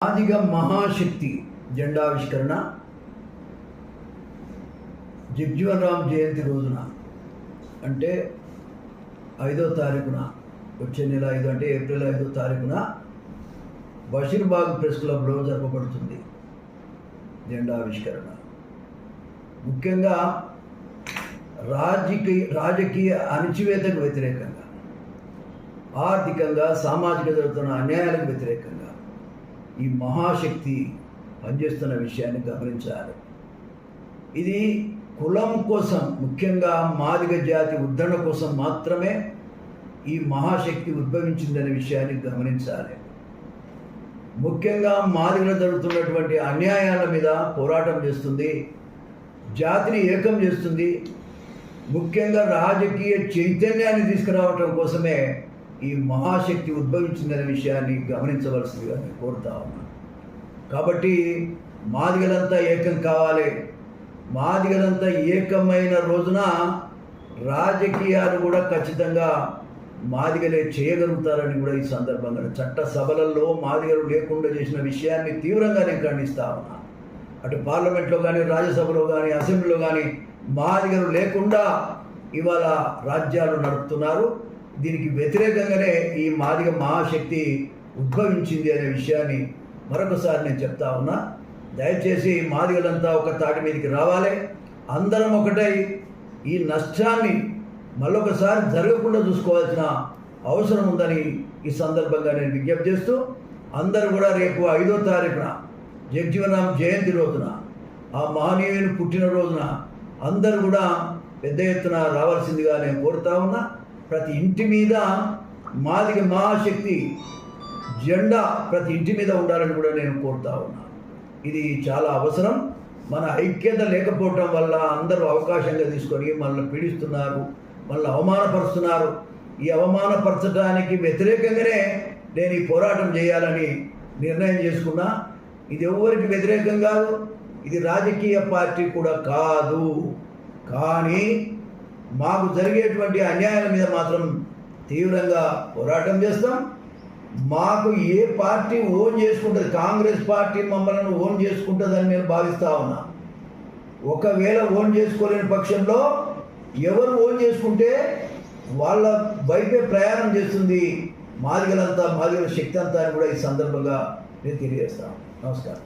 మాదిగ మహాశక్తి జెండావిష్కరణ జగ్జీవన్ రామ్ జయంతి రోజున అంటే 5వ తారీఖున వచ్చే నెల 5 అంటే ఏప్రిల్ 5వ తారీఖున బషీర్బాగ్ ప్రెస్ క్లబ్లో జరపబడుతుంది జెండావిష్కరణ. ముఖ్యంగా రాజకీయ అణచివేతకు వ్యతిరేకంగా, ఆర్థికంగా సామాజిక జరుగుతున్న అన్యాయాలకు వ్యతిరేకంగా ఈ మహాశక్తి పనిచేస్తున్న విషయాన్ని గమనించాలి. ఇది కులం కోసం, ముఖ్యంగా మాదిగ జాతి ఉద్ధరణ కోసం మాత్రమే ఈ మహాశక్తి ఉద్భవించిందనే విషయాన్ని గమనించాలి. ముఖ్యంగా మాదిగలో జరుగుతున్నటువంటి అన్యాయాల మీద పోరాటం చేస్తుంది, జాతిని ఏకం చేస్తుంది. ముఖ్యంగా రాజకీయ చైతన్యాన్ని తీసుకురావటం కోసమే ఈ మహాశక్తి ఉద్భవించిందనే విషయాన్ని గమనించవలసిందిగా నేను కోరుతా ఉన్నాను. కాబట్టి మాదిగలంతా ఏకం కావాలి. మాదిగలంతా ఏకమైన రోజున రాజకీయాలు కూడా ఖచ్చితంగా మాదిగలే చేయగలుగుతారని కూడా ఈ సందర్భంగా చట్ట సభలలో మాదిగలు లేకుండా చేసిన విషయాన్ని తీవ్రంగా నేను ఖండిస్తా ఉన్నా. అటు పార్లమెంట్లో కానీ, రాజ్యసభలో కానీ, అసెంబ్లీలో కానీ మాదిగలు లేకుండా ఇవాళ రాజ్యాలు నడుపుతున్నారు. దీనికి వ్యతిరేకంగానే ఈ మాదిగ మహాశక్తి ఉద్భవించింది అనే విషయాన్ని మరొకసారి నేను చెప్తా ఉన్నా. దయచేసి మాదిగలంతా ఒక తాటి మీదకి రావాలి. అందరం ఒకటై ఈ నష్టాన్ని మళ్ళొకసారి జరగకుండా చూసుకోవాల్సిన అవసరం ఉందని ఈ సందర్భంగా నేను విజ్ఞప్తి చేస్తూ, అందరూ కూడా రేపు 5వ తారీఖున జగ్జీవన్ రామ్ జయంతి రోజున, ఆ మహనీయుని పుట్టినరోజున అందరూ కూడా పెద్ద ఎత్తున రావాల్సిందిగా నేను కోరుతా ఉన్నా. ప్రతి ఇంటి మీద మాదిగ మహాశక్తి జెండా ప్రతి ఇంటి మీద ఉండాలని కూడా నేను కోరుతా ఉన్నా. ఇది చాలా అవసరం. మన ఐక్యత లేకపోవటం వల్ల అందరూ అవకాశంగా తీసుకొని మనల్ని పీడిస్తున్నారు, మనల్ని అవమానపరుస్తున్నారు. ఈ అవమానపరచడానికి వ్యతిరేకంగానే నేను ఈ పోరాటం చేయాలని నిర్ణయం చేసుకున్నా. ఇది ఎవరికి వ్యతిరేకం కాదు, ఇది రాజకీయ పార్టీ కూడా కాదు. కానీ మాకు జరిగేటువంటి అన్యాయాల మీద మాత్రం తీవ్రంగా పోరాటం చేస్తాం. మాకు ఏ పార్టీ ఓన్ చేసుకుంటుంది, కాంగ్రెస్ పార్టీ మమ్మల్ని ఓన్ చేసుకుంటుందని నేను భావిస్తా ఉన్నా. ఒకవేళ ఓన్ చేసుకోలేని పక్షంలో ఎవరు ఓన్ చేసుకుంటే వాళ్ళ వైపే ప్రయాణం చేస్తుంది మాదిగలంతా, మాదిగల శక్తి అంతా అని కూడా ఈ సందర్భంగా నేను తెలియజేస్తాను. నమస్కారం.